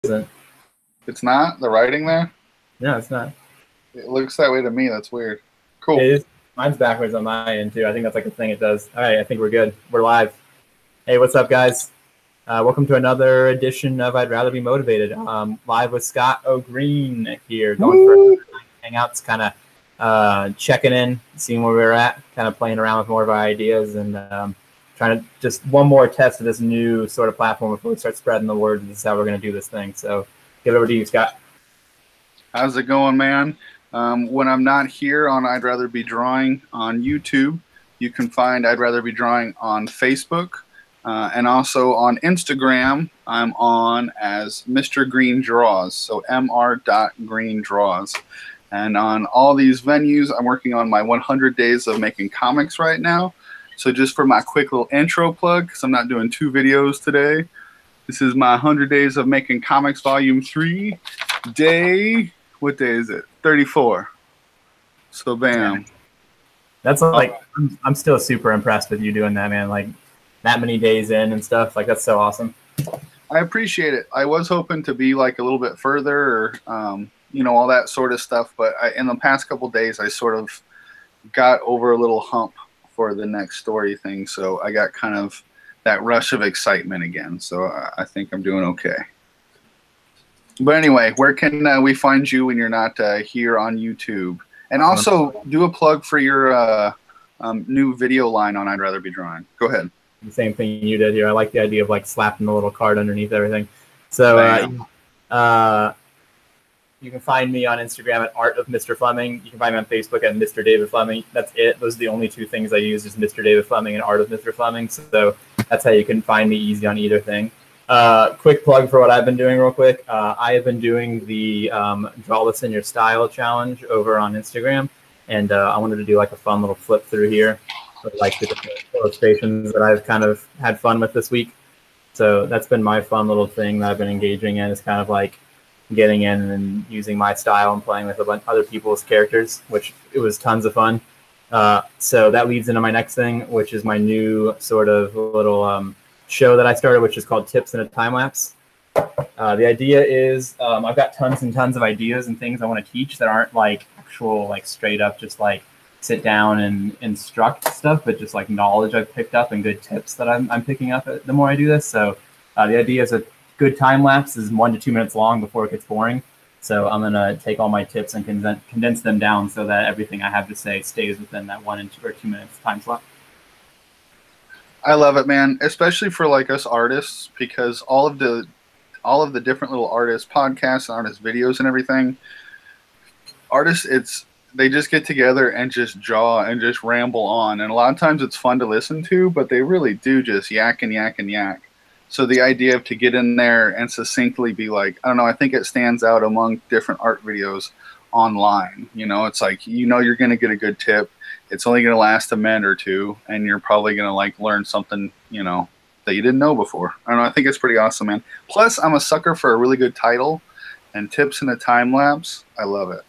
isn't. It's not the writing there? No, it's not. It looks that way to me. That's weird. Cool. It is. Mine's backwards on my end too. I think that's like a thing it does. All right, I think we're good. We're live. Hey, what's up, guys? Welcome to another edition of I'd Rather Be Motivated. Live with Scott O'Green here, going for Hangouts, kind of checking in, seeing where we're at, kind of playing around with more of our ideas, and trying to just one more test of this new sort of platform before we start spreading the word. This is how we're going to do this thing. So, get over to you, Scott. How's it going, man? When I'm not here on I'd Rather Be Drawing on YouTube, you can find I'd Rather Be Drawing on Facebook. And also on Instagram, I'm on as Mr. Green Draws, so mr.greendraws. And on all these venues, I'm working on my 100 days of making comics right now. So just for my quick little intro plug, because I'm not doing 2 videos today, this is my 100 days of making comics volume 3, day, what day is it? 34. So bam. That's like, I'm still super impressed with you doing that, man. Like, that many days in and stuff, like, that's so awesome. I appreciate it. I was hoping to be like a little bit further, or you know, all that sort of stuff, but in the past couple days I sort of got over a little hump for the next story thing, so I got kind of that rush of excitement again, so I think I'm doing okay. But anyway, where can we find you when you're not here on YouTube? And also do a plug for your new video line on I'd Rather Be Drawing. Go ahead. The same thing you did here. I like the idea of like slapping the little card underneath everything. So you can find me on Instagram at Art of Mr. Fleming. You can find me on Facebook at Mr. David Fleming. That's it. Those are the only 2 things I use, is Mr. David Fleming and Art of Mr. Fleming. So that's how you can find me easy on either thing. Quick plug for what I've been doing real quick. I have been doing the Draw This in Your Style challenge over on Instagram. And I wanted to do like a fun little flip through here. Like the different illustrations that I've kind of had fun with this week. So that's been my fun little thing that I've been engaging in, is kind of like getting in and using my style and playing with a bunch of other people's characters, which it was tons of fun. So that leads into my next thing, which is my new sort of little show that I started, which is called Tips in a Time Lapse. The idea is I've got tons and tons of ideas and things I want to teach that aren't like actual, like straight up just like sit down and instruct stuff, but just like knowledge I've picked up and good tips that I'm picking up the more I do this. So the idea is a good time lapse is 1 to 2 minutes long before it gets boring. So I'm gonna take all my tips and condense them down so that everything I have to say stays within that 1 or 2 minutes time slot. I love it, man, especially for like us artists, because all of the different little artist podcasts, artist videos, and everything. Artists, they just get together and just draw and just ramble on. And a lot of times it's fun to listen to, but they really do just yak and yak and yak. So the idea of to get in there and succinctly be like, I don't know, I think it stands out among different art videos online. You know, it's like, you know, you're going to get a good tip. It's only going to last a minute or 2, and you're probably going to like learn something, you know, that you didn't know before. I don't know, I think it's pretty awesome, man. Plus, I'm a sucker for a really good title, and Tips in a Time Lapse. I love it.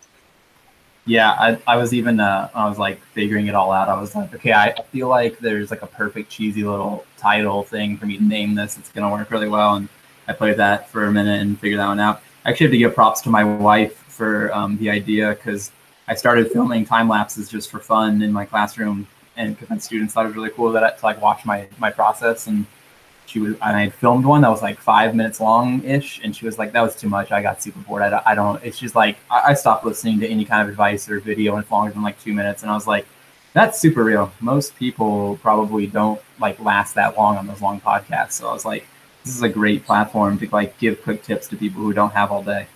Yeah, I was even, I was like figuring it all out. I was like, okay, I feel like there's like a perfect cheesy little title thing for me to name this. It's going to work really well. And I played that for a minute and figured that one out. I actually have to give props to my wife for the idea, because I started filming time lapses just for fun in my classroom, and because my students thought it was really cool that to like watch my process. And I had filmed one that was like 5 minutes long-ish, and she was like, that was too much. I got super bored. I don't, it's just like, I stopped listening to any kind of advice or video if longer than like 2 minutes. And I was like, that's super real. Most people probably don't like last that long on those long podcasts. So I was like, this is a great platform to like give quick tips to people who don't have all day.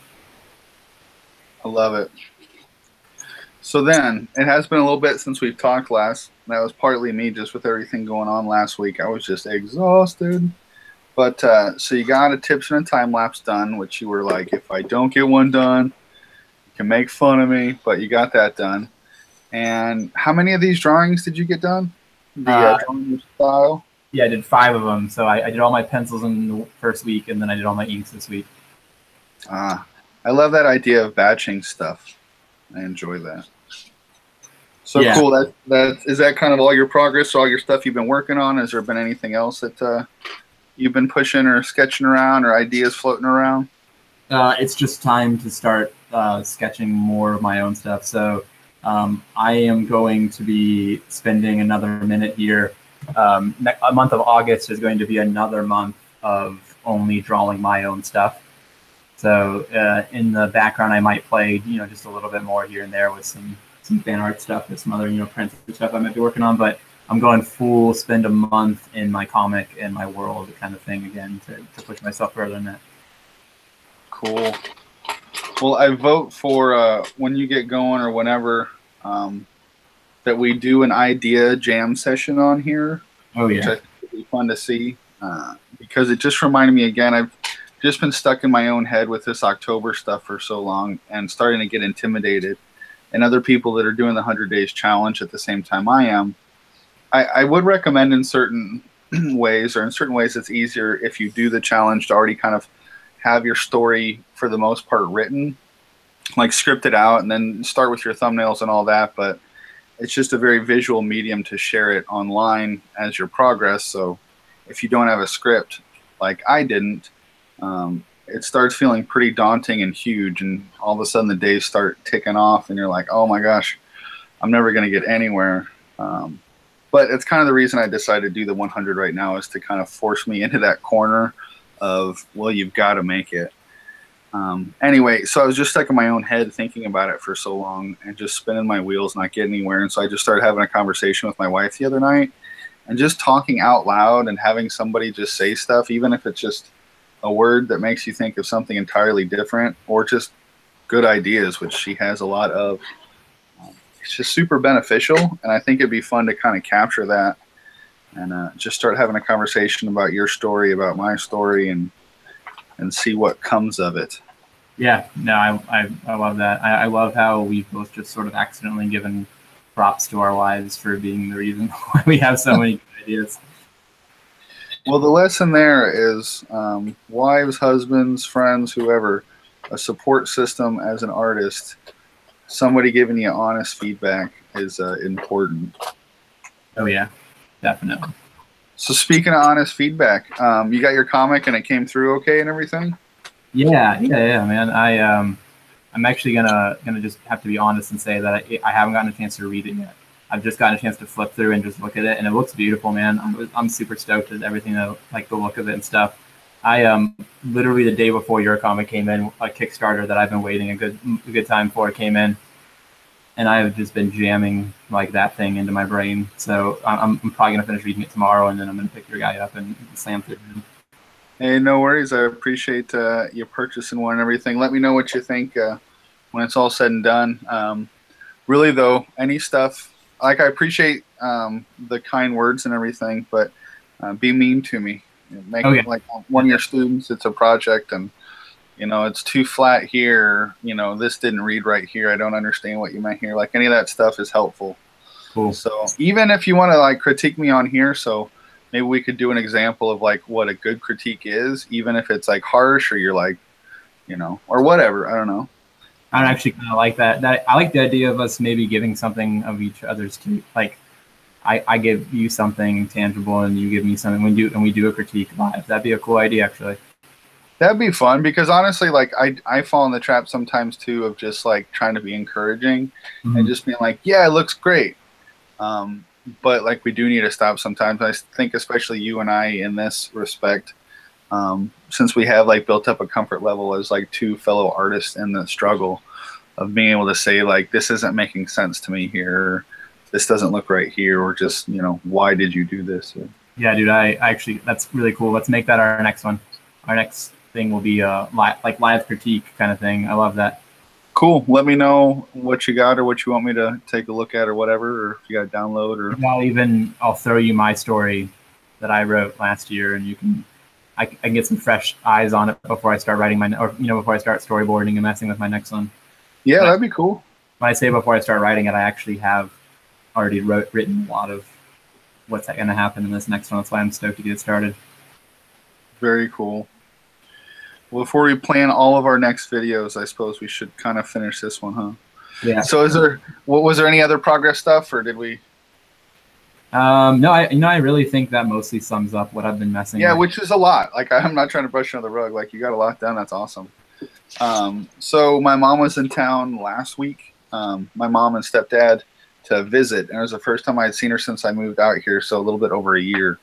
I love it. So then, it has been a little bit since we've talked last. That was partly me, just with everything going on last week. I was just exhausted. But so you got a Tips in a Time Lapse done, which you were like, if I don't get one done, you can make fun of me. But you got that done. And how many of these drawings did you get done? The drawing style? Yeah, I did 5 of them. So I did all my pencils in the first week, and then I did all my inks this week. I love that idea of batching stuff. I enjoy that. So yeah. Cool. Is that kind of all your progress, all your stuff you've been working on? Has there been anything else that you've been pushing or sketching around, or ideas floating around? It's just time to start sketching more of my own stuff. So I am going to be spending another minute here. A month of August is going to be another month of only drawing my own stuff. So in the background, I might play, just a little bit more here and there with some fan art stuff, with some other, prints and stuff I might be working on. But I'm going full spend a month in my comic and my world kind of thing again to push myself further than that. Cool. Well, I vote for when you get going or whenever that we do an idea jam session on here. Oh, yeah. Which I think would be fun to see because it just reminded me again, I've just been stuck in my own head with this October stuff for so long and starting to get intimidated. And other people that are doing the 100 Days Challenge at the same time I am, I would recommend in certain ways, or in certain ways it's easier if you do the challenge to already kind of have your story for the most part written, like script it out and then start with your thumbnails and all that. But it's just a very visual medium to share it online as your progress. So if you don't have a script like I didn't, it starts feeling pretty daunting and huge, and all of a sudden the days start ticking off and you're like, oh my gosh, I'm never going to get anywhere. But it's kind of the reason I decided to do the 100 right now, is to kind of force me into that corner of, well, you've got to make it. Anyway, so I was just stuck in my own head thinking about it for so long and just spinning my wheels, not getting anywhere. And so I just started having a conversation with my wife the other night and just talking out loud and having somebody just say stuff, even if it's just a word that makes you think of something entirely different, or just good ideas, which she has a lot of. It's just super beneficial, and I think it'd be fun to kind of capture that and just start having a conversation about your story, about my story, and see what comes of it. Yeah, no, I love that. I love how we've both just sort of accidentally given props to our wives for being the reason why we have so many good ideas. Well, the lesson there is wives, husbands, friends, whoever, a support system as an artist, somebody giving you honest feedback is important. Oh, yeah, definitely. So speaking of honest feedback, you got your comic and it came through okay and everything? Yeah, man. I'm actually gonna just have to be honest and say that I haven't gotten a chance to read it yet. I've just gotten a chance to flip through and just look at it, and it looks beautiful, man. I'm super stoked at everything, like the look of it and stuff. I literally the day before your comic came in, a Kickstarter that I've been waiting a good time for came in, and I have just been jamming like that thing into my brain. So I'm probably gonna finish reading it tomorrow, and then I'm gonna pick your guy up and slam through it. Hey, no worries. I appreciate you purchasing one and everything. Let me know what you think when it's all said and done. Really though, any stuff. Like, I appreciate the kind words and everything, but be mean to me. Make it like one of your students, it's a project, and it's too flat here. This didn't read right here. I don't understand what you meant here. Like, any of that stuff is helpful. Cool. So even if you want to like critique me on here, so maybe we could do an example of like what a good critique is, even if it's like harsh or you're like, or whatever. I don't know. I actually kind of like that. I like the idea of us maybe giving something of each other's to, like, I give you something tangible and you give me something and we do a critique live. That'd be a cool idea, actually. That'd be fun, because honestly, like I fall in the trap sometimes too of just like trying to be encouraging and just being like, yeah, it looks great. But like, we do need to stop sometimes. I think especially you and I in this respect, since we have like built up a comfort level as like two fellow artists in the struggle of being able to say like, this isn't making sense to me here, this doesn't look right here, or just, why did you do this? Yeah, dude, I actually, that's really cool. Let's make that our next one. Our next thing will be live critique kind of thing. I love that. Cool. Let me know what you got or what you want me to take a look at or whatever, or if you got to download or. I'll throw you my story that I wrote last year, and I can get some fresh eyes on it before I start writing before I start storyboarding and messing with my next one. Yeah, that'd be cool. When I say before I start writing it, I actually have already written a lot of what's going to happen in this next one. That's why I'm stoked to get it started. Very cool. Well, before we plan all of our next videos, I suppose we should kind of finish this one, huh? Yeah. So was there any other progress stuff, or did we? No, I really think that mostly sums up what I've been messing with. Yeah, which is a lot. Like, I'm not trying to brush you under the rug. Like, you got a lot done. That's awesome. So my mom was in town last week. My mom and stepdad to visit, and it was the first time I had seen her since I moved out here, so a little bit over a year.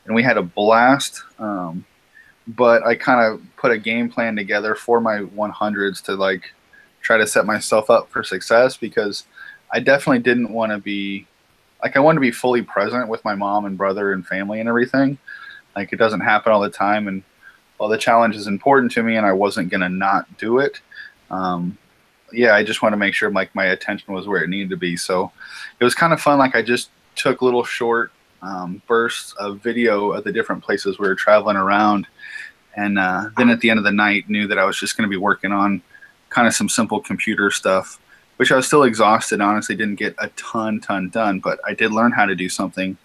And we had a blast. But I kind of put a game plan together for my 100s to like try to set myself up for success, because I definitely didn't want to be like, I wanted to be fully present with my mom and brother and family and everything. Like, it doesn't happen all the time, and while the challenge is important to me and I wasn't gonna not do it, yeah, I just want to make sure like my attention was where it needed to be. So it was kind of fun. Like, I just took little short bursts of video of the different places we were traveling around, and then at the end of the night knew that I was just going to be working on kind of some simple computer stuff, which I was still exhausted. Honestly, didn't get a ton done, but I did learn how to do something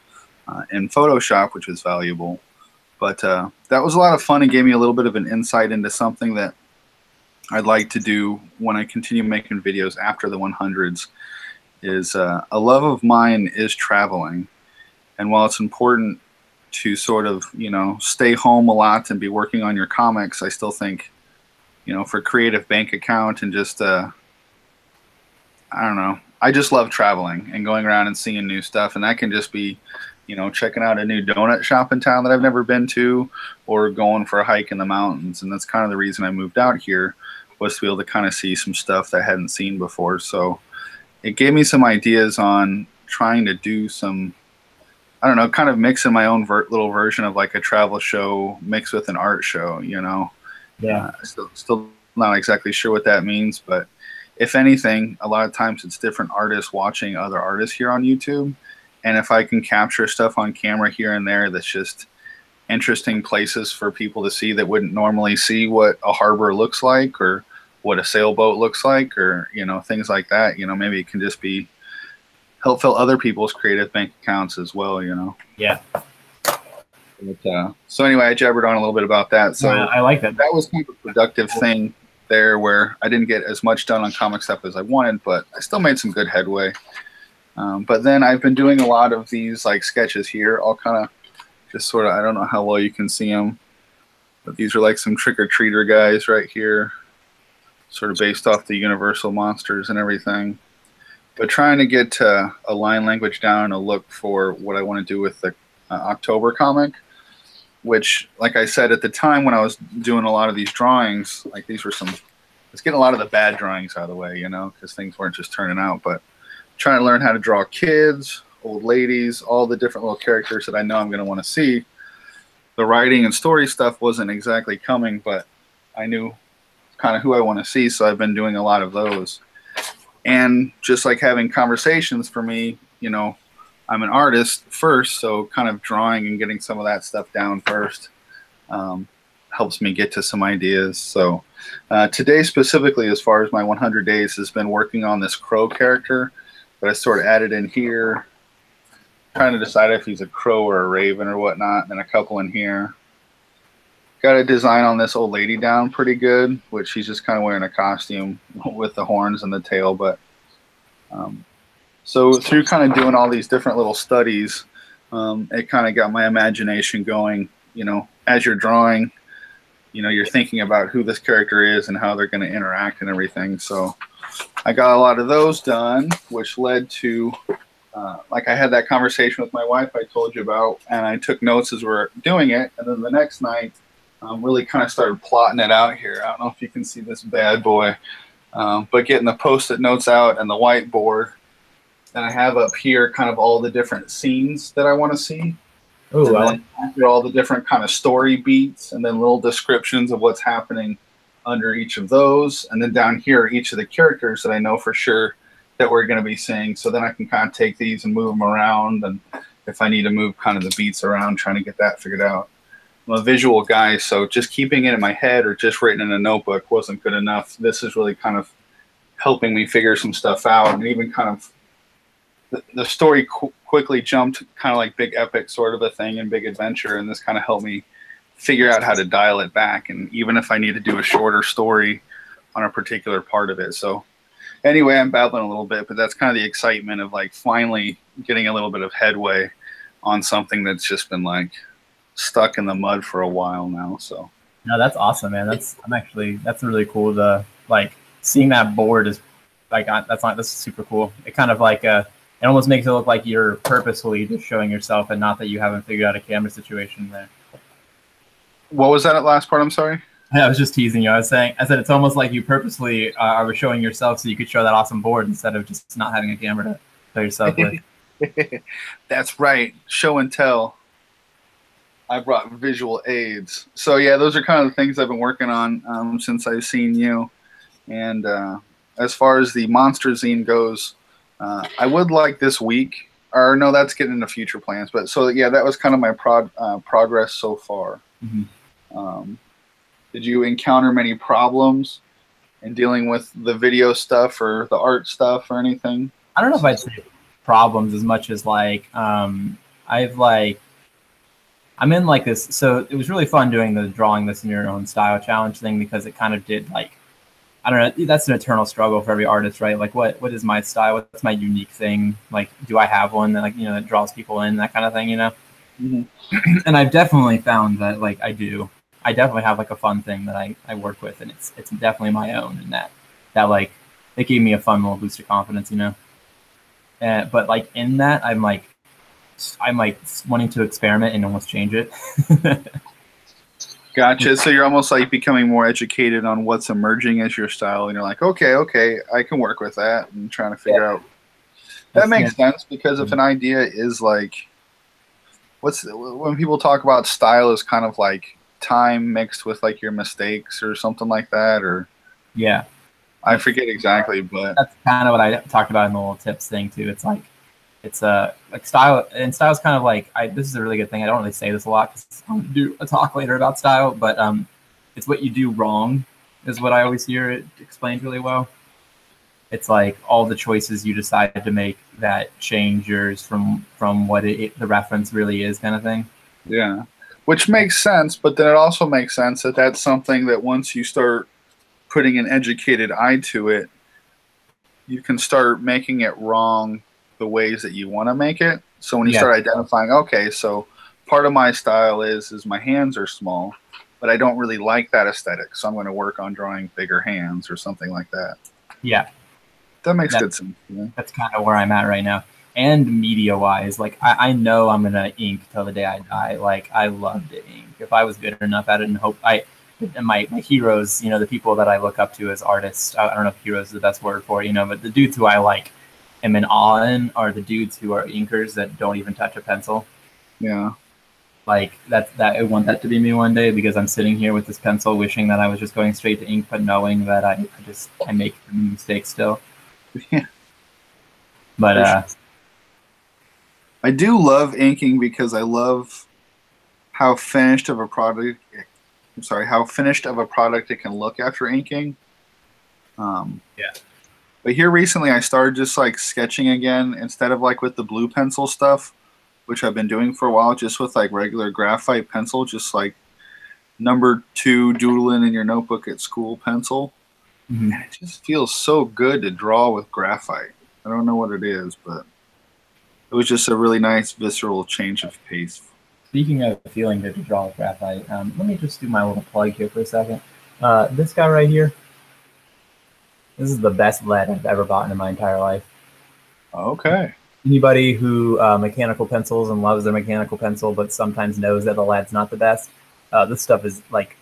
in Photoshop, which was valuable. But that was a lot of fun and gave me a little bit of an insight into something that I'd like to do when I continue making videos after the 100s. Is a love of mine is traveling. And while it's important to sort of, you know, stay home a lot and be working on your comics, I still think, you know, for creative bank account and just, I don't know, I just love traveling and going around and seeing new stuff. And that can just be, you know, checking out a new donut shop in town that I've never been to, or going for a hike in the mountains. And that's kind of the reason I moved out here, was to be able to kind of see some stuff that I hadn't seen before. So it gave me some ideas on trying to do some, I don't know, kind of mixing my own little version of like a travel show mixed with an art show, you know. Yeah. Still not exactly sure what that means, but if anything, a lot of times it's different artists watching other artists here on YouTube. And if I can capture stuff on camera here and there that's just interesting places for people to see that wouldn't normally see what a harbor looks like, or what a sailboat looks like, or, you know, things like that, you know, maybe it can just be help fill other people's creative bank accounts as well, you know. Yeah. But, so anyway, I jabbered on a little bit about that. So I like that. That was kind of a productive thing there, where I didn't get as much done on comic stuff as I wanted, but I still made some good headway. But then I've been doing a lot of these like sketches here. I'll kind of just sort of, I don't know how well you can see them, but these are like some trick-or-treater guys right here, sort of based off the Universal monsters and everything. But trying to get a line language down and a look for what I want to do with the October comic, which, like I said, at the time when I was doing a lot of these drawings, like these were some, let's get a lot of the bad drawings out of the way, you know, because things weren't just turning out. But trying to learn how to draw kids, old ladies, all the different little characters that I know I'm going to want to see. The writing and story stuff wasn't exactly coming, but I knew kind of who I want to see, so I've been doing a lot of those. And just like having conversations, for me, you know, I'm an artist first, so kind of drawing and getting some of that stuff down first helps me get to some ideas. So today specifically, as far as my 100 days, has been working on this crow character that I sort of added in here, trying to decide if he's a crow or a raven or whatnot, and then a couple in here. Got a design on this old lady down pretty good, which she's just kind of wearing a costume with the horns and the tail. But so through kind of doing all these different little studies, it kind of got my imagination going. You know, as you're drawing, you know, you're thinking about who this character is and how they're going to interact and everything. So I got a lot of those done, which led to like I had that conversation with my wife I told you about, and I took notes as we're doing it. And then the next night, really kind of started plotting it out here. I don't know if you can see this bad boy, but getting the Post-it notes out and the whiteboard. And I have up here kind of all the different scenes that I want to see. Oh, After all the different kind of story beats, and then little descriptions of what's happening under each of those. And then down here, each of the characters that I know for sure that we're going to be seeing. So then I can kind of take these and move them around. And if I need to move kind of the beats around, trying to get that figured out. I'm a visual guy, so just keeping it in my head or just written in a notebook wasn't good enough. This is really kind of helping me figure some stuff out, and even kind of the story quickly jumped kind of like big epic sort of a thing and big adventure, and this kind of helped me figure out how to dial it back, and even if I need to do a shorter story on a particular part of it. So anyway, I'm babbling a little bit, but that's kind of the excitement of like finally getting a little bit of headway on something that's just been like stuck in the mud for a while now. So No, that's awesome, man. That's really cool. To like seeing that board is like that's super cool. It kind of like it almost makes it look like you're purposefully just showing yourself, and not that you haven't figured out a camera situation there. What was that last part? I'm sorry. Yeah, I was just teasing you. I said it's almost like you purposely are showing yourself so you could show that awesome board instead of just not having a camera to show yourself with. That's right. Show and tell. I brought visual aids. So yeah, those are kind of the things I've been working on since I've seen you. And as far as the Monster Zine goes, I would like this week, or no, that's getting into future plans. But so yeah, that was kind of my progress so far. Mm-hmm. Did you encounter many problems in dealing with the video stuff or the art stuff or anything? I don't know if I'd say problems as much as like I'm in like this, so it was really fun doing the drawing this in your own style challenge thing, because it kind of did like, I don't know, that's an eternal struggle for every artist, right? Like what is my style? What's my unique thing? Like, do I have one that, like, you know, that draws people in, that kind of thing, you know? Mm-hmm. And I've definitely found that like I definitely have like a fun thing that I work with, and it's definitely my own, and that like it gave me a fun little boost of confidence, you know? But like in that, I'm like wanting to experiment and almost change it. Gotcha. So you're almost like becoming more educated on what's emerging as your style, and you're like, okay, I can work with that, and trying to figure out. That makes sense, because if an idea is like, when people talk about style is kind of like time mixed with like your mistakes or something like that, or yeah, I forget exactly, but that's kind of what I talked about in the little tips thing too. It's like like style, and style's kind of like this is a really good thing. I don't really say this a lot because I'm gonna do a talk later about style, but it's what you do wrong is what I always hear it explained really well. It's like all the choices you decide to make that change yours from what the reference really is, kind of thing. Yeah, which makes sense, but then it also makes sense that that's something that once you start putting an educated eye to it, you can start making it wrong the ways that you want to make it. So when you start identifying, okay, so part of my style is my hands are small, but I don't really like that aesthetic, so I'm going to work on drawing bigger hands or something like that. Yeah, that makes good sense. Yeah. That's kind of where I'm at right now. And media wise, like I know I'm gonna ink till the day I die. Like I love to ink. If I was good enough at it, and hope my heroes, you know, the people that I look up to as artists, I don't know if heroes is the best word for it, you know, but the dudes who I like am in awe in are the dudes who are inkers that don't even touch a pencil. Yeah. Like that I want that to be me one day, because I'm sitting here with this pencil wishing that I was just going straight to ink, but knowing that I make mistakes still. Yeah. But I do love inking because I love how finished of a product it can look after inking. Yeah. But here recently I started just like sketching again, instead of like with the blue pencil stuff, which I've been doing for a while, just with like regular graphite pencil, just like number 2 doodling in your notebook at school pencil. Mm-hmm. And it just feels so good to draw with graphite. I don't know what it is, but it was just a really nice visceral change of pace. Speaking of feeling good to draw with graphite, let me just do my little plug here for a second. This guy right here, this is the best lead I've ever bought in my entire life. Okay. Anybody who mechanical pencils and loves their mechanical pencil, but sometimes knows that the lead's not the best, this stuff is like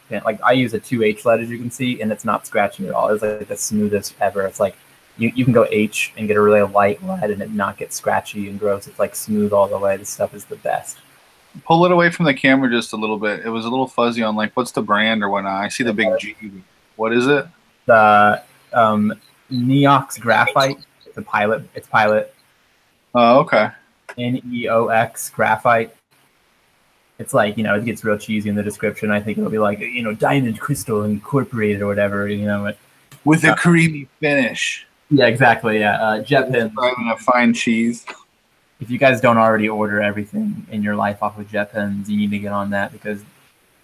I use a 2H lead, as you can see, and it's not scratchy at all. It's like the smoothest ever. It's like you can go H and get a really light lead and it not get scratchy and gross. It's like smooth all the way. This stuff is the best. Pull it away from the camera just a little bit. It was a little fuzzy on like what's the brand or whatnot. I see the big G. What is it? The Neox Graphite. It's Pilot. It's Pilot. Oh, okay. NEOX Graphite. It's like, you know, it gets real cheesy in the description. I think it'll be like, you know, Diamond Crystal Incorporated or whatever, you know. With a creamy finish. Yeah, exactly. Yeah, jet pens. Driving a fine cheese. If you guys don't already order everything in your life off of jet pens, you need to get on that, because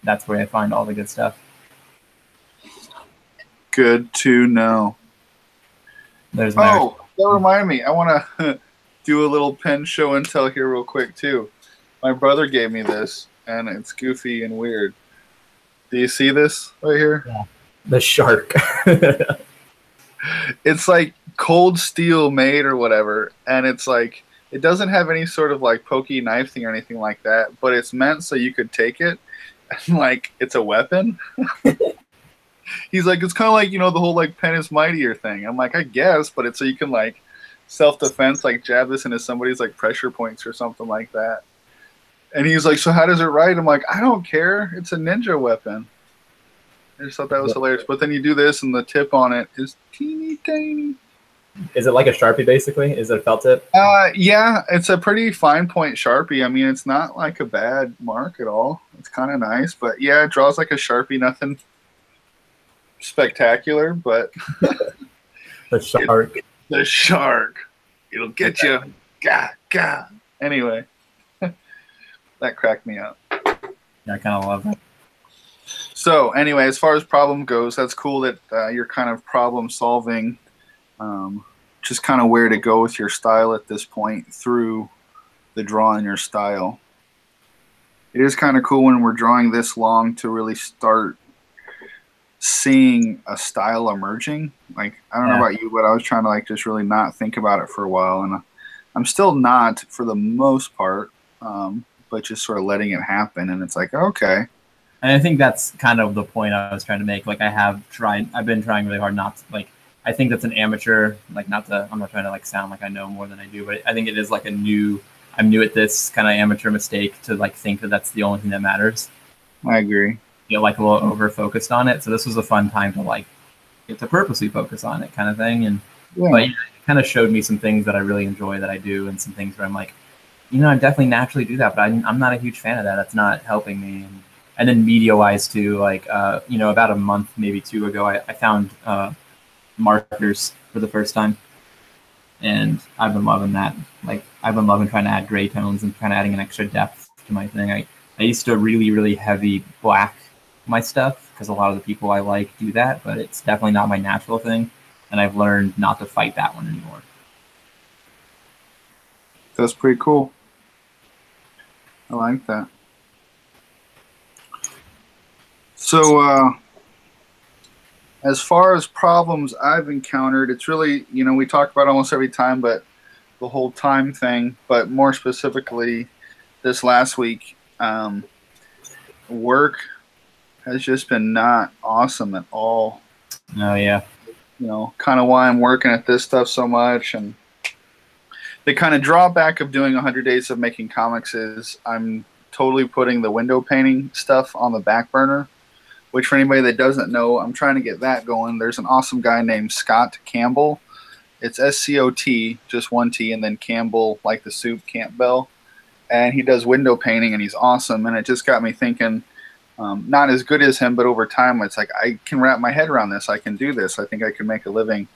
that's where I find all the good stuff. Good to know. There's that reminded me. I want to do a little pen show and tell here real quick too. My brother gave me this, and it's goofy and weird. Do you see this right here? Yeah. The shark. It's like cold steel made or whatever, and it's like it doesn't have any sort of like pokey knife thing or anything like that, but it's meant so you could take it and like it's a weapon. He's like, it's kind of like, you know, the whole like pen is mightier thing. I'm like, I guess, but it's so you can like self-defense, like jab this into somebody's like pressure points or something like that. And he's like, so how does it write? I'm like, I don't care. It's a ninja weapon. I just thought that was hilarious. But then you do this, and the tip on it is teeny tiny. Is it like a Sharpie, basically? Is it a felt tip? Yeah, it's a pretty fine point Sharpie. I mean, it's not like a bad mark at all. It's kind of nice. But yeah, it draws like a Sharpie. Nothing spectacular, but The shark. the shark. It'll get you. Gah. Anyway, that cracked me up. Yeah, I kind of love that. So anyway, as far as problem goes, that's cool that you're kind of problem solving, just kind of where to go with your style at this point through the drawing your style. It is kind of cool when we're drawing this long to really start seeing a style emerging. Like, I don't know about you, but I was trying to like just really not think about it for a while, and I'm still not for the most part, but just sort of letting it happen. And it's like, okay. And I think that's kind of the point I was trying to make. Like, I've been trying really hard not to, like, I think that's an amateur, like, I'm not trying to like sound like I know more than I do, but I think it is like I'm new at this kind of amateur mistake to like think that that's the only thing that matters. I agree. You know, like a little over focused on it. So this was a fun time to like get to purposely focus on it, kind of thing. And but it kind of showed me some things that I really enjoy that I do, and some things where I'm like, you know, I definitely naturally do that, but I'm not a huge fan of that. That's not helping me. And then media-wise too, like you know, about a month, maybe two ago, I found markers for the first time, and I've been loving that. Like, I've been loving trying to add gray tones and kind of adding an extra depth to my thing. I used to really heavy black my stuff because a lot of the people I like do that, but it's definitely not my natural thing, and I've learned not to fight that one anymore. That's pretty cool. I like that. So as far as problems I've encountered, it's really, you know, we talk about almost every time, but the whole time thing, but more specifically this last week, work has just been not awesome at all. Oh, yeah. You know, kind of why I'm working at this stuff so much. And the kind of drawback of doing 100 days of making comics is I'm totally putting the window painting stuff on the back burner, which for anybody that doesn't know, I'm trying to get that going. There's an awesome guy named Scott Campbell. It's SCOT, just one T, and then Campbell, like the soup, Campbell. And he does window painting, and he's awesome. And it just got me thinking, not as good as him, but over time, it's like, I can wrap my head around this. I can do this. I think I can make a living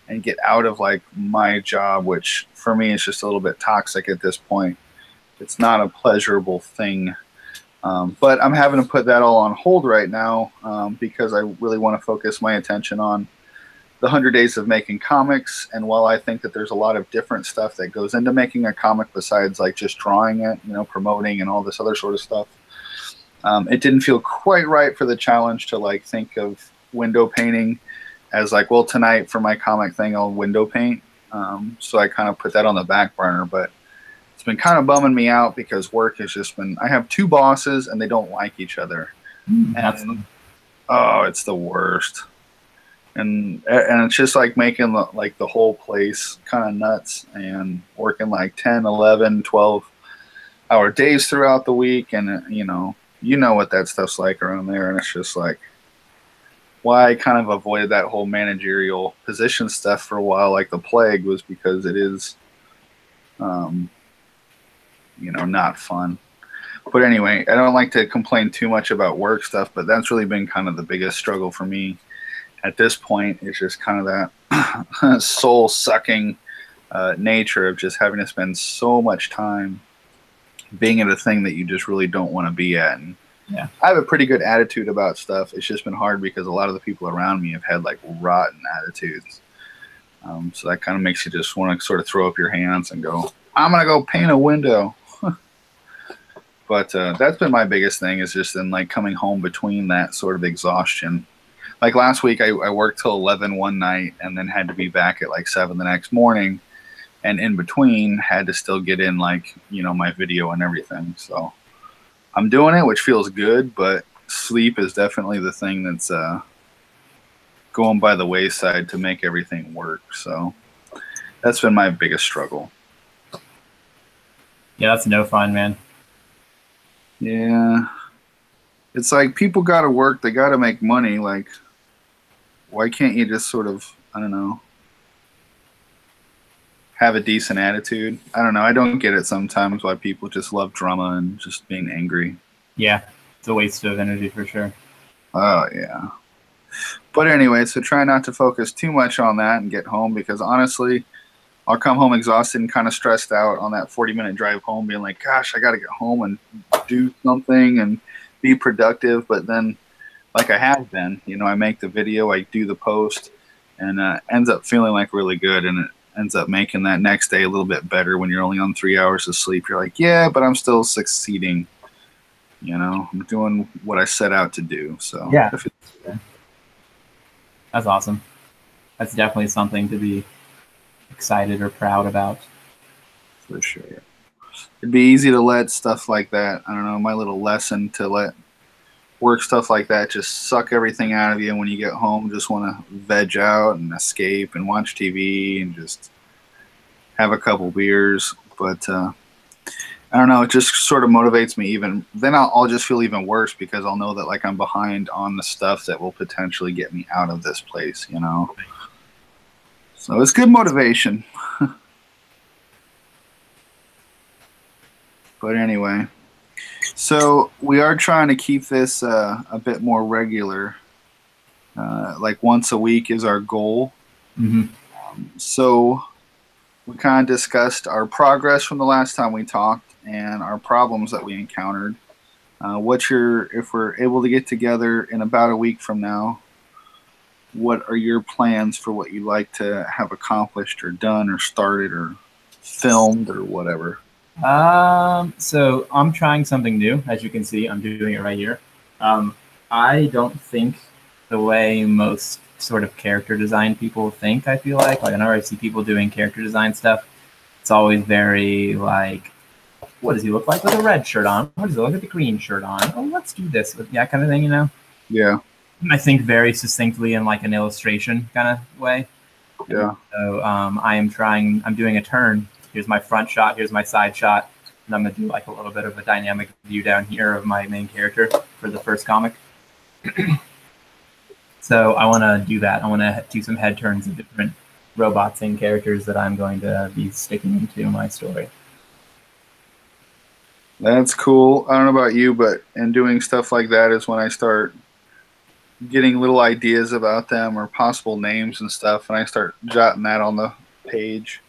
and get out of like my job, which for me is just a little bit toxic at this point. It's not a pleasurable thing. But I'm having to put that all on hold right now because I really want to focus my attention on the 100 days of making comics. And while I think that there's a lot of different stuff that goes into making a comic besides like just drawing it, you know, promoting and all this other sort of stuff, it didn't feel quite right for the challenge to like think of window painting as like, well, tonight for my comic thing, I'll window paint. So I kind of put that on the back burner, but it's been kind of bumming me out because work has just been, I have two bosses and they don't like each other. And, oh, it's the worst. And it's just like making the whole place kind of nuts and working like 10, 11, 12-hour days throughout the week. And, you know what that stuff's like around there. And it's just like, why I kind of avoided that whole managerial position stuff for a while, like the plague, was because it is, you know, not fun. But anyway, I don't like to complain too much about work stuff, but that's really been kind of the biggest struggle for me at this point. It's just kind of that soul-sucking nature of just having to spend so much time being at a thing that you just really don't want to be at. And yeah, I have a pretty good attitude about stuff. It's just been hard because a lot of the people around me have had like rotten attitudes. So that kind of makes you just want to sort of throw up your hands and go, I'm going to go paint a window. But that's been my biggest thing, is just in like coming home between that sort of exhaustion. Like last week, I worked till 11 one night and then had to be back at like 7 the next morning. And in between, had to still get in like, you know, my video and everything. So I'm doing it, which feels good, but sleep is definitely the thing that's going by the wayside to make everything work. So that's been my biggest struggle. Yeah, that's no fun, man. Yeah. It's like people got to work. They got to make money. Like, why can't you just sort of, I don't know, have a decent attitude? I don't know. I don't get it sometimes why people just love drama and just being angry. Yeah, it's a waste of energy for sure. Oh, yeah. But anyway, so try not to focus too much on that and get home, because honestly, I'll come home exhausted and kind of stressed out on that 40-minute drive home, being like, gosh, I got to get home and do something and be productive. But then, like I have been, you know, I make the video, I do the post, and ends up feeling like really good. And it ends up making that next day a little bit better when you're only on 3 hours of sleep. You're like, yeah, but I'm still succeeding. You know, I'm doing what I set out to do. So yeah, that's awesome. That's definitely something to be excited or proud about. For sure. It'd be easy to let stuff like that, I don't know, my little lesson, to let work stuff like that just suck everything out of you. And when you get home, just want to veg out and escape and watch TV and just have a couple beers. But I don't know, it just sort of motivates me even. Then I'll just feel even worse, because I'll know that like I'm behind on the stuff that will potentially get me out of this place, you know. So it's good motivation. But anyway, so we are trying to keep this a bit more regular. Like once a week is our goal. Mm-hmm. So we kind of discussed our progress from the last time we talked and our problems that we encountered. If we're able to get together in about a week from now, what are your plans for what you'd like to have accomplished or done or started or filmed or whatever? So I'm trying something new. As you can see, I'm doing it right here. I don't think the way most sort of character design people think. I feel like whenever I see people doing character design stuff, it's always very like, what does he look like with a red shirt on? What does he look like with a green shirt on? Oh, let's do this with that kind of thing, you know? Yeah. I think very succinctly in like an illustration kind of way. Yeah. So I'm doing a turn. Here's my front shot, here's my side shot, and I'm going to do like a little bit of a dynamic view down here of my main character for the first comic. So I want to do that. I want to do some head turns of different robots and characters that I'm going to be sticking into my story. That's cool. I don't know about you, but in doing stuff like that is when I start getting little ideas about them or possible names and stuff, and I start jotting that on the page.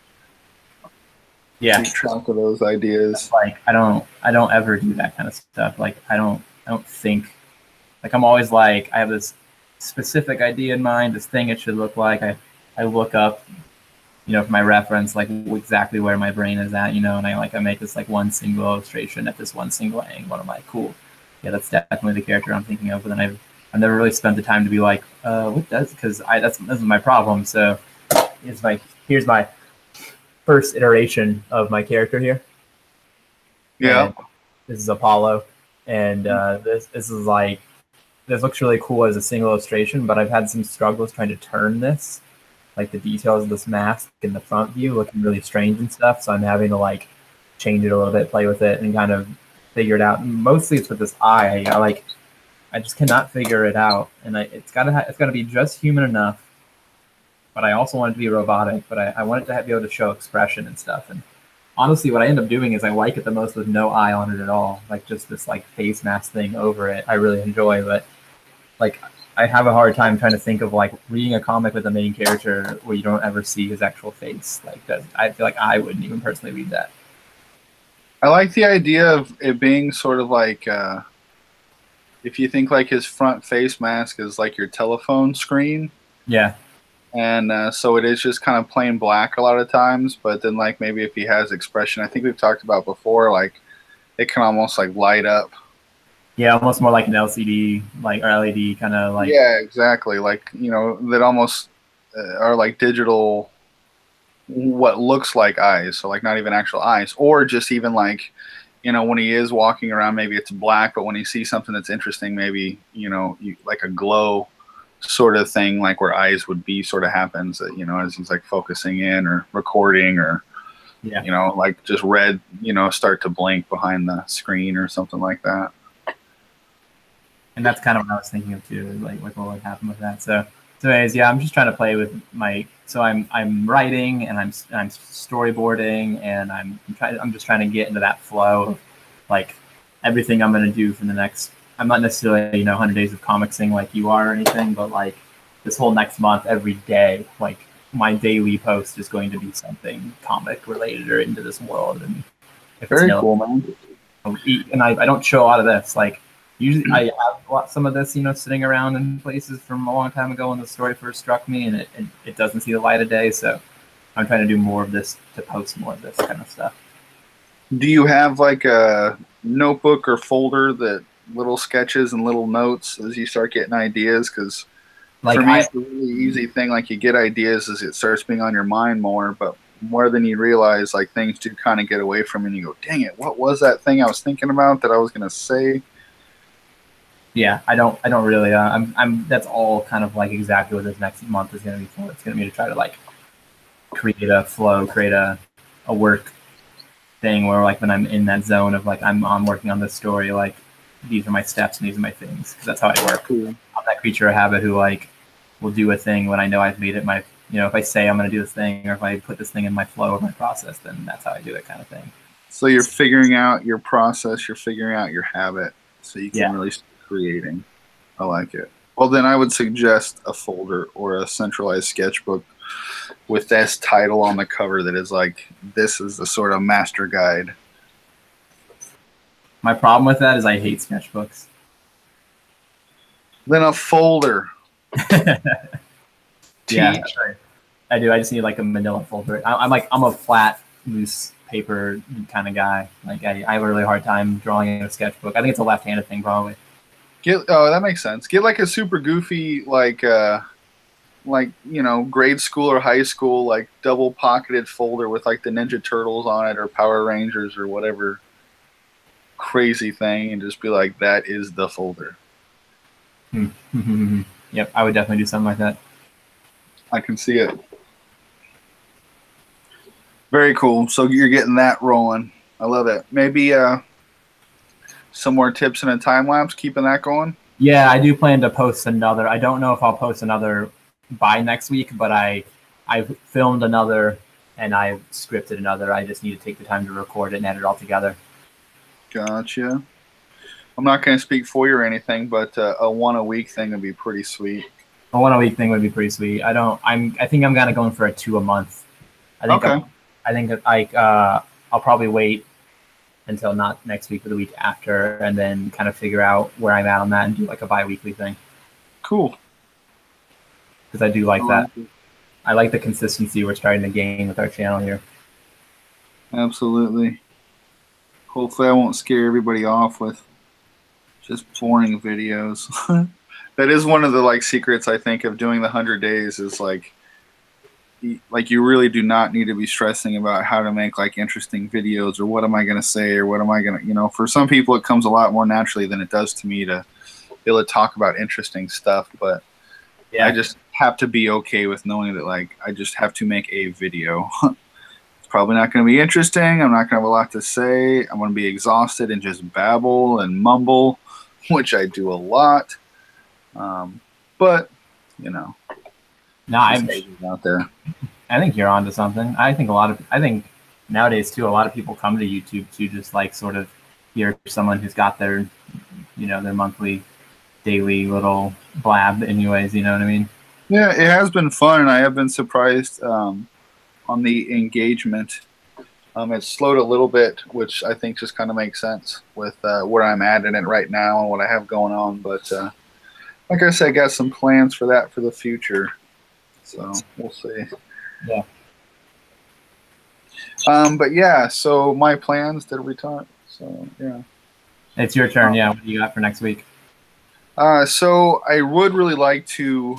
Yeah, keep track of those ideas. Like I don't ever do that kind of stuff. Like I don't think, like I'm always like I have this specific idea in mind, this thing it should look like. I look up, you know, for my reference, like exactly where my brain is at, you know, and I make this like one single illustration at this one single angle. And I'm like, cool, yeah, that's definitely the character I'm thinking of. But then I've never really spent the time to be like, what does, because that's my problem. So here's my first iteration of my character here. Yeah. And this is Apollo, and this is like, this looks really cool as a single illustration, but I've had some struggles trying to turn this, like the details of this mask in the front view looking really strange and stuff. So I'm having to like change it a little bit, play with it, and kind of figure it out. And mostly it's with this eye. I just cannot figure it out, and it's gotta be just human enough. But I also want it to be robotic. But I want it to be able to show expression and stuff. And honestly, what I end up doing is I like it the most with no eye on it at all, like just this like face mask thing over it. I really enjoy, but like I have a hard time trying to think of like reading a comic with a main character where you don't ever see his actual face. Like I feel like I wouldn't even personally read that. I like the idea of it being sort of like if you think like his front face mask is like your telephone screen. Yeah. And so it is just kind of plain black a lot of times, but then like maybe if he has expression, I think we've talked about before, like it can almost like light up. Yeah, almost more like an LCD, like or LED kind of like. Yeah, exactly. Like, you know, that almost are like digital, what looks like eyes, so like not even actual eyes, or just even like, you know, when he is walking around, maybe it's black, but when he sees something that's interesting, maybe, you know, like a glow sort of thing, like where eyes would be, sort of happens, that, you know, as he's like focusing in or recording, or, Yeah. you know, like just red, you know, start to blink behind the screen or something like that. And that's kind of what I was thinking of too, like what would happen with that. So anyways, yeah, I'm just trying to play with so I'm writing and I'm storyboarding, and I'm just trying to get into that flow of like everything I'm going to do for the next. I'm not necessarily 100 days of comicsing like you are or anything, but like this whole next month, every day, like my daily post is going to be something comic related or into this world. And if Very it's cool, man. and I don't show a lot of this. Like usually I have some of this, sitting around in places from a long time ago when the story first struck me, and it doesn't see the light of day. So I'm trying to do more of this, to post more of this kind of stuff. Do you have like a notebook or folder that little sketches and little notes as you start getting ideas? Because Like for me, it's a really easy thing. Like you get ideas as it starts being on your mind more, but more than you realize, like things do kind of get away from you and you go, dang it, what was that thing I was thinking about that I was going to say? Yeah, I don't really, that's all kind of like exactly what this next month is going to be for. It's going to be to try to like create a flow, create a work thing where like when I'm in that zone of like I'm working on this story, like these are my steps and these are my things, because that's how I work. Cool. I'm that creature of habit who like will do a thing when I know I've made it my, if I say I'm going to do this thing, or if I put this thing in my flow of my process, then that's how I do it, kind of thing. So you're figuring out your process, you're figuring out your habit, so you can really start creating. I like it. Well, then I would suggest a folder or a centralized sketchbook with this title on the cover that is like, this is the sort of master guide. My problem with that is I hate sketchbooks. Then a folder. Yeah, I do. I just need like a manila folder. I'm a flat, loose paper kind of guy. Like I have a really hard time drawing in a sketchbook. I think it's a left-handed thing, probably. That makes sense. Get like a super goofy, like grade school or high school, like double pocketed folder with like the Ninja Turtles on it or Power Rangers or whatever crazy thing, and just be like, that is the folder. Yep, I would definitely do something like that. I can see it. Very cool. So you're getting that rolling. I love it. Maybe some more tips and a time lapse, keeping that going. Yeah, I do plan to post another. I don't know if I'll post another by next week, but I've filmed another and I've scripted another. I just need to take the time to record it and edit it all together. Gotcha. I'm not going to speak for you or anything, but a 1 a week thing would be pretty sweet. A 1 a week thing would be pretty sweet. I think I'm kind of going for a 2 a month. I think I'll probably wait until not next week, but the week after, and then kind of figure out where I'm at on that and do like a bi-weekly thing. Cool. Because I do like that. I like the consistency we're starting to gain with our channel here. Absolutely. Hopefully I won't scare everybody off with just boring videos. That is one of the like secrets, I think, of doing the 100 days is like you really do not need to be stressing about how to make like interesting videos or what am I going to say or what am I going to, for some people it comes a lot more naturally than it does to me to be able to talk about interesting stuff. But yeah, I just have to be okay with knowing that like I just have to make a video. It's probably not going to be interesting. I'm not going to have a lot to say. I'm going to be exhausted and just babble and mumble, which I do a lot. But no, I'm out there. I think you're onto something. I think nowadays too, a lot of people come to YouTube to just like sort of hear someone who's got their, their monthly, daily little blab anyways, you know what I mean? Yeah, it has been fun, and I have been surprised on the engagement. It's slowed a little bit, which I think just kind of makes sense with where I'm at in it right now and what I have going on. But like I said, I got some plans for that for the future. So we'll see. Yeah. But yeah, so my plans, did we talk? So yeah. It's your turn. Yeah. What do you got for next week? So I would really like to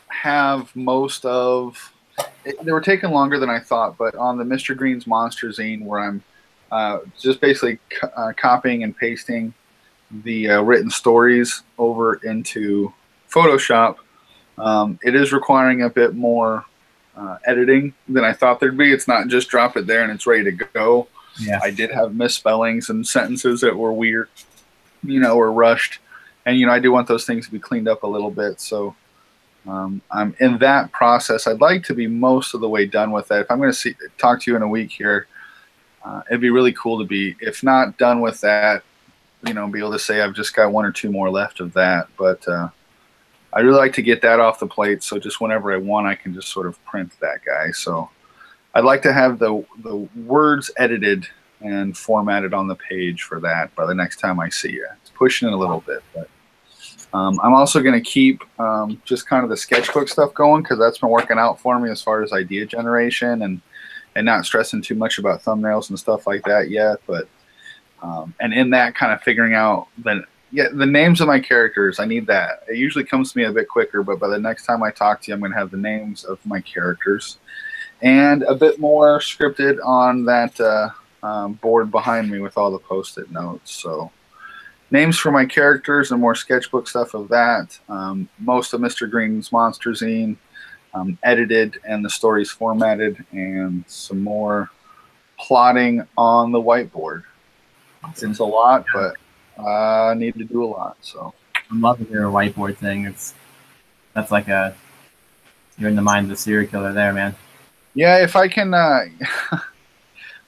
have most of. They were taking longer than I thought, but on the Mr. Green's Monster Zine, where I'm just basically copying and pasting the written stories over into Photoshop, it is requiring a bit more editing than I thought there'd be. It's not just drop it there and it's ready to go. Yeah. I did have misspellings and sentences that were weird, or rushed. And, I do want those things to be cleaned up a little bit. So I'm in that process. I'd like to be most of the way done with that. If I'm going to talk to you in a week here, it'd be really cool to be, if not done with that, be able to say I've just got one or two more left of that. But I really like to get that off the plate, so just whenever I want, I can just sort of print that guy. So I'd like to have the words edited and formatted on the page for that by the next time I see you. It's pushing it a little bit, but I'm also going to keep just kind of the sketchbook stuff going, because that's been working out for me as far as idea generation and not stressing too much about thumbnails and stuff like that yet. But and in that, kind of figuring out the names of my characters. I need that. It usually comes to me a bit quicker, but by the next time I talk to you, I'm going to have the names of my characters and a bit more scripted on that board behind me with all the post-it notes. So names for my characters and more sketchbook stuff of that. Most of Mr. Green's Monster Zine edited and the stories formatted, and some more plotting on the whiteboard. It's a lot, but I need to do a lot. So I'm loving your whiteboard thing. That's like you're in the mind of the serial killer there, man. Yeah, if I can.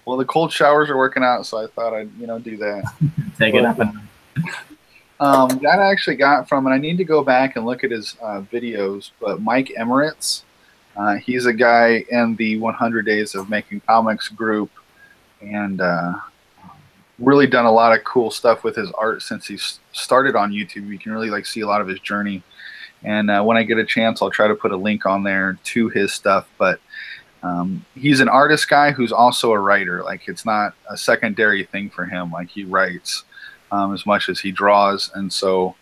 Well, the cold showers are working out, so I thought I'd do that. Take it up. That I actually got from, and I need to go back and look at his videos, but Mike Emirates, he's a guy in the 100 Days of Making Comics group, and really done a lot of cool stuff with his art since he started on YouTube. You can really see a lot of his journey, and when I get a chance, I'll try to put a link on there to his stuff. But he's an artist guy who's also a writer. It's not a secondary thing for him. He writes as much as he draws, and so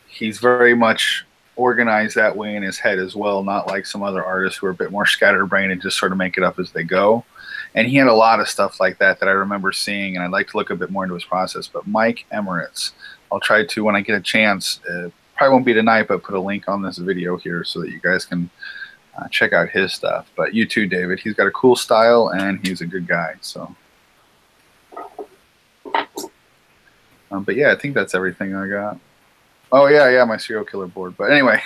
he's very much organized that way in his head as well, not like some other artists who are a bit more scatterbrained and just sort of make it up as they go. And he had a lot of stuff like that I remember seeing, and I'd like to look a bit more into his process. But Mike Emirates, I'll try to, when I get a chance, probably won't be tonight, but put a link on this video here so that you guys can check out his stuff. But you too, David. He's got a cool style, and he's a good guy. So, but yeah, I think that's everything I got. Oh yeah, my serial killer board. But anyway,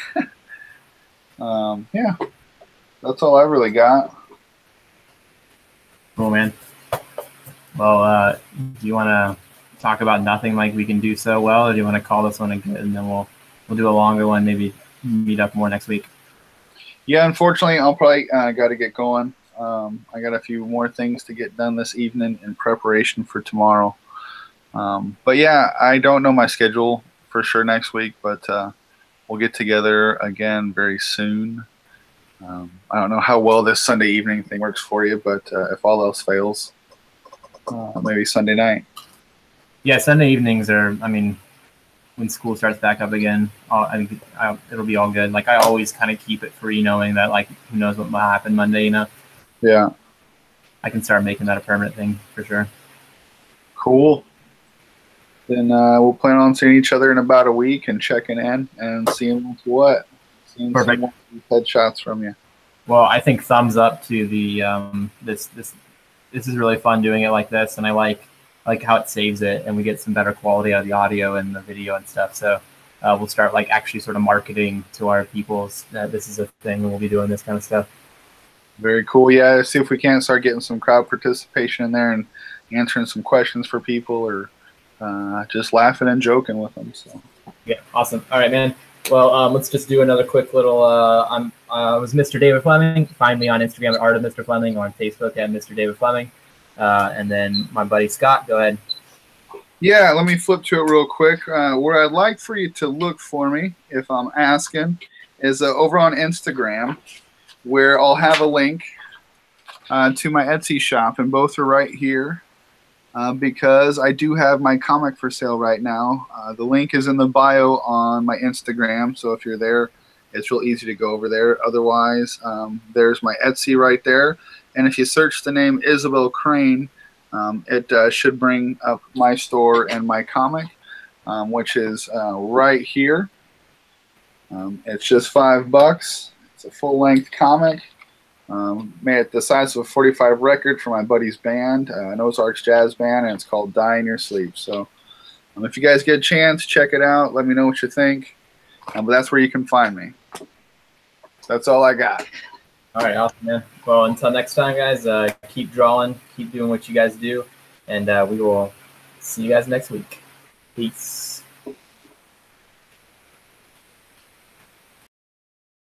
yeah, that's all I really got. Cool, man. Well, do you want to talk about nothing like we can do so well, or do you want to call this one a good, and then we'll do a longer one, maybe meet up more next week? Yeah, unfortunately, I'll probably got to get going. I got a few more things to get done this evening in preparation for tomorrow. But yeah, I don't know my schedule for sure next week, but we'll get together again very soon. I don't know how well this Sunday evening thing works for you, but if all else fails, maybe Sunday night. Yeah, Sunday evenings are, when school starts back up again, I think it'll be all good. I always kind of keep it free, knowing that, who knows what might happen Monday, Yeah. I can start making that a permanent thing for sure. Cool. Then we'll plan on seeing each other in about a week and checking in and seeing what. Perfect. Some headshots from you. Well, I think thumbs up to the this is really fun doing it like this, and I like how it saves it, and we get some better quality out of the audio and the video and stuff. So we'll start actually sort of marketing to our peoples that this is a thing, and we'll be doing this kind of stuff. Very cool. Yeah, see if we can start getting some crowd participation in there and answering some questions for people, or just laughing and joking with them. So yeah, awesome. All right, man. Well, let's just do another quick little. I was Mr. David Fleming. Find me on Instagram at Art of Mr. Fleming, or on Facebook at Mr. David Fleming. And then my buddy Scott, go ahead. Yeah, let me flip to it real quick. Where I'd like for you to look for me, if I'm asking, is over on Instagram, where I'll have a link to my Etsy shop, and both are right here. because I do have my comic for sale right now. The link is in the bio on my Instagram, so if you're there, it's real easy to go over there. Otherwise, there's my Etsy right there. And if you search the name Isabel Crane, it should bring up my store and my comic, which is right here. It's just $5. It's a full-length comic. Made it the size of a 45 record for my buddy's band, Noah's Ark's Jazz Band, and it's called Die in Your Sleep. So if you guys get a chance, check it out. Let me know what you think. But that's where you can find me. That's all I got. All right, awesome, man. Well, until next time, guys, keep drawing, keep doing what you guys do, and we will see you guys next week. Peace.